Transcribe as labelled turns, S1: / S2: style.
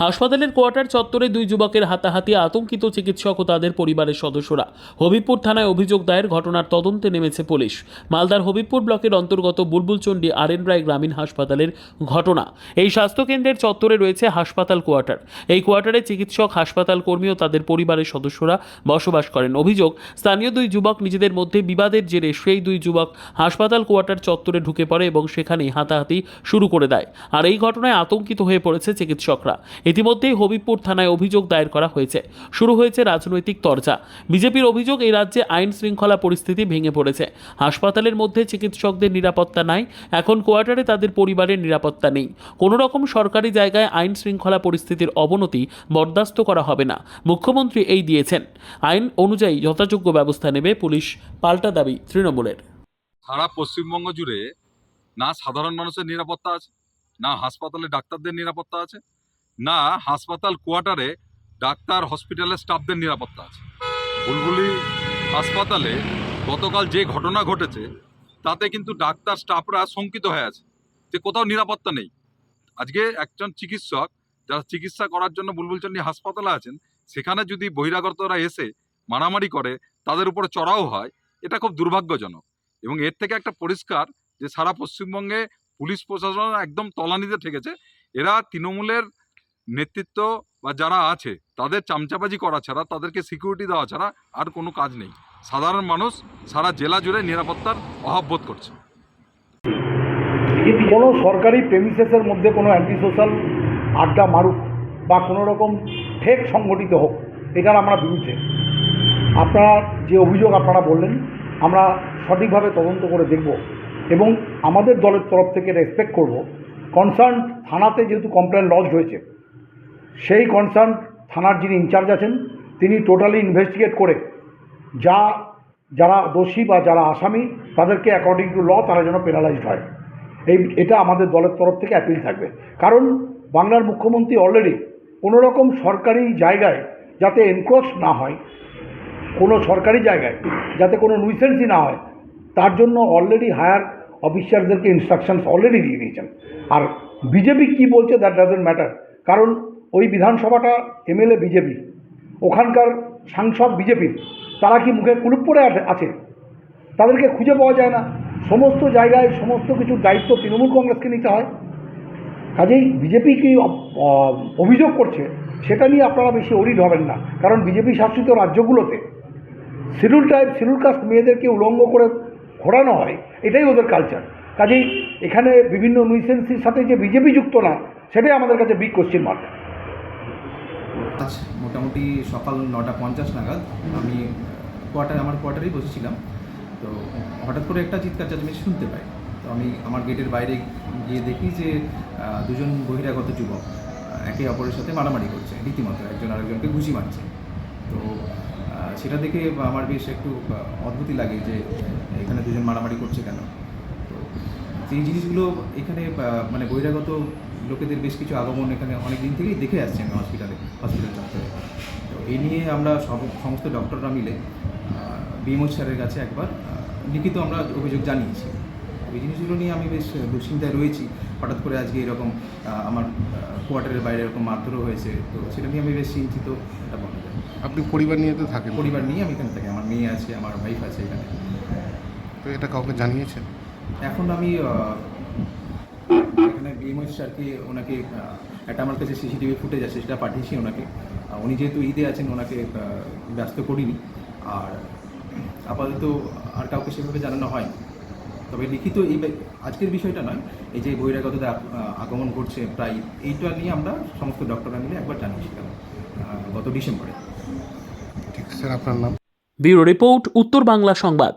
S1: হাসপাতালের কোয়ার্টার চত্বরে দুই যুবকের হাতাহাতি, আতঙ্কিত চিকিৎসক ও তাদের পরিবারের সদস্যরা। হবিবপুর থানায় অভিযোগ দায়ের, ঘটনার তদন্তে নেমেছে পুলিশ। মালদার হবিবপুর ব্লকের অন্তর্গত বুলবুলচন্ডী আরএন রায় গ্রামীণ হাসপাতালের ঘটনা। এই স্বাস্থ্যকেন্দ্রের চত্বরে রয়েছে হাসপাতাল কোয়ার্টার। এই কোয়ার্টারে চিকিৎসক, হাসপাতাল কর্মী ও তাদের পরিবারের সদস্যরা বসবাস করেন। অভিযোগ, স্থানীয় দুই যুবক নিজেদের মধ্যে বিবাদের জেরে সেই দুই যুবক হাসপাতাল কোয়ার্টার চত্বরে ঢুকে পড়ে এবং সেখানেই হাতাহাতি শুরু করে দেয়। আর এই ঘটনায় আতঙ্কিত হয়ে পড়েছে চিকিৎসকরা। ইতিমধ্যেই হবিবপুর থানায় অভিযোগ দায়ের করা হয়েছে। শুরু হয়েছে রাজনৈতিক তরজা। বিজেপির অভিযোগ, এই রাজ্যে আইন শৃঙ্খলা পরিস্থিতি ভেঙে পড়েছে। হাসপাতালের মধ্যে চিকিৎসকদের নিরাপত্তা নাই, এখন কোয়ার্টারে তাদের পরিবারের নিরাপত্তা নেই। কোনো রকম সরকারি জায়গায় আইন শৃঙ্খলা পরিস্থিতির অবনতি বরদাস্ত করা হবে না, মুখ্যমন্ত্রী এই দিয়েছেন। আইন অনুযায়ী যথাযোগ্য ব্যবস্থা নেবে পুলিশ, পাল্টা দাবি তৃণমূলের।
S2: সারা পশ্চিমবঙ্গ জুড়ে না সাধারণ মানুষের নিরাপত্তা আছে, না হাসপাতালে ডাক্তারদের নিরাপত্তা আছে, না হাসপাতাল কোয়ার্টারে ডাক্তার হসপিটালের স্টাফদের নিরাপত্তা আছে। বুলবুলি হাসপাতালে গতকাল যে ঘটনা ঘটেছে তাতে কিন্তু ডাক্তার স্টাফরা শঙ্কিত হয়ে আছে যে কোথাও নিরাপত্তা নেই। আজকে একজন চিকিৎসক যারা চিকিৎসা করার জন্য বুলবুলচন্ডী হাসপাতালে আছেন, সেখানে যদি বহিরাগতরা এসে মারামারি করে, তাদের উপরে চড়াও হয়, এটা খুব দুর্ভাগ্যজনক। এবং এর থেকে একটা পরিষ্কার যে সারা পশ্চিমবঙ্গে পুলিশ প্রশাসন একদম তলানিতে ঠেকেছে। এরা তৃণমূলের নেতৃত্ব বা যারা আছে তাদের চামচাবাজি করা ছাড়া, তাদেরকে সিকিউরিটি দেওয়া ছাড়া আর কোনো কাজ নেই। সাধারণ মানুষ সারা জেলা জুড়ে নিরাপত্তার অভাব বোধ করছে।
S3: কোনো সরকারি প্রেমিসেসের মধ্যে কোনো অ্যান্টি সোশ্যাল আড্ডা মারুক বা কোনো রকম ঠেক সংগঠিত হোক, এটার আমরা বিরুদ্ধে। আপনারা যে অভিযোগ আপনারা বললেন, আমরা সঠিকভাবে তদন্ত করে দেখব এবং আমাদের দলের তরফ থেকে রেসপেক্ট করব। কনসার্ন থানাতে যেহেতু কমপ্লেন লজড হয়েছে, সেই কনসার্ন থানার যিনি ইনচার্জ আছেন তিনি টোটালি ইনভেস্টিগেট করে যারা দোষী বা যারা আসামি তাদেরকে অ্যাকর্ডিং টু ল তারা যেন পেনালাইজড হয়, এটা আমাদের দলের তরফ থেকে অ্যাপিল থাকবে। কারণ বাংলার মুখ্যমন্ত্রী অলরেডি কোনো রকম সরকারি জায়গায় যাতে এনক্রোচ না হয়, কোনো সরকারি জায়গায় যাতে কোনো নুইসেন্সই না হয়, তার জন্য অলরেডি হায়ার অফিসারদেরকে ইনস্ট্রাকশনস অলরেডি দিয়ে দিয়েছেন। আর বিজেপি কী বলছে দ্যাট ডাজেন্ট ম্যাটার, কারণ ওই বিধানসভাটা এমএলএ বিজেপি, ওখানকার সাংসদ বিজেপির, তারা কি মুখে কুলুপ পরে আছে? তাদেরকে খুঁজে পাওয়া যায় না। সমস্ত জায়গায় সমস্ত কিছুর দায়িত্ব তৃণমূল কংগ্রেসকে নিতে হয়। কাজেই বিজেপি কি অভিযোগ করছে সেটা নিয়ে আপনারা বেশি অরিড হবেন না, কারণ বিজেপি শাসিত রাজ্যগুলোতে শিডিউল ট্রাইব, শিডিউল কাস্ট মেয়েদেরকে উলঙ্গ করে ঘোরানো হয়, এটাই ওদের কালচার। কাজেই এখানে বিভিন্ন নুইসেন্সির সাথে যে বিজেপি যুক্ত না, সেটাই আমাদের কাছে বিগ কোশ্চেন মার্ক।
S4: আজ মোটামুটি সকাল 9:50 নাগাদ আমি আমার কোয়ার্টারেই বসেছিলাম। তো হঠাৎ করে একটা চিৎকার চেঁচামেচি শুনতে পাই। তো আমি আমার গেটের বাইরে গিয়ে দেখি যে দুজন বহিরাগত যুবক একে অপরের সাথে মারামারি করছে, রীতিমতো একজন আরেকজনকে ঘুষি মারছে। তো সেটা দেখে আমার বেশ একটু অদ্ভুতই লাগে যে এখানে দুজন মারামারি করছে কেন। তো সেই জিনিসগুলো এখানে মানে বহিরাগত লোকেদের বেশ কিছু আগমন এখানে অনেক দিন থেকেই দেখে আসছি আমি হসপিটাল চত্বরে। তো এই নিয়ে আমরা সমস্ত ডক্টররা মিলে বিএমও স্যারের কাছে একবার লিখিত আমরা অভিযোগ জানিয়েছি। এই জিনিসগুলো নিয়ে আমি বেশ দুশ্চিন্তায় রয়েছি। হঠাৎ করে আজকে এরকম আমার কোয়ার্টারের বাইরে এরকম মারধরও হয়েছে, তো সেটা নিয়ে আমি বেশ চিন্তিত। এটা বলা যায়।
S5: আপনি পরিবার নিয়ে তো থাকেন?
S4: পরিবার নিয়ে আমি এখানে থাকি, আমার মেয়ে আছে, আমার ওয়াইফ আছে এখানে।
S5: তো এটা কাউকে জানিয়েছেন?
S4: এখন আমি এখানে বিএমও স্যারকে, ওনাকে একটা আমার কাছে সিসিটিভি ফুটেজ আছে, সেটা পাঠিয়েছি ওনাকে। উনি যেহেতু ঈদে আছেন, ওনাকে ব্যস্ত করিনি। আর আপাতত আর কাউকে সেভাবে জানানো হয়। তবে লিখিত এই আজকের বিষয়টা নয়, এই যে বহিরাগতদের আগমন ঘটছে প্রায়, এইটা নিয়ে আমরা সমস্ত ডক্টররা মিলে একবার জানিয়েছিলাম গত ডিসেম্বরে।
S5: ঠিক স্যার, আপনার নাম?
S1: ব্যুরো রিপোর্ট, উত্তর বাংলা সংবাদ।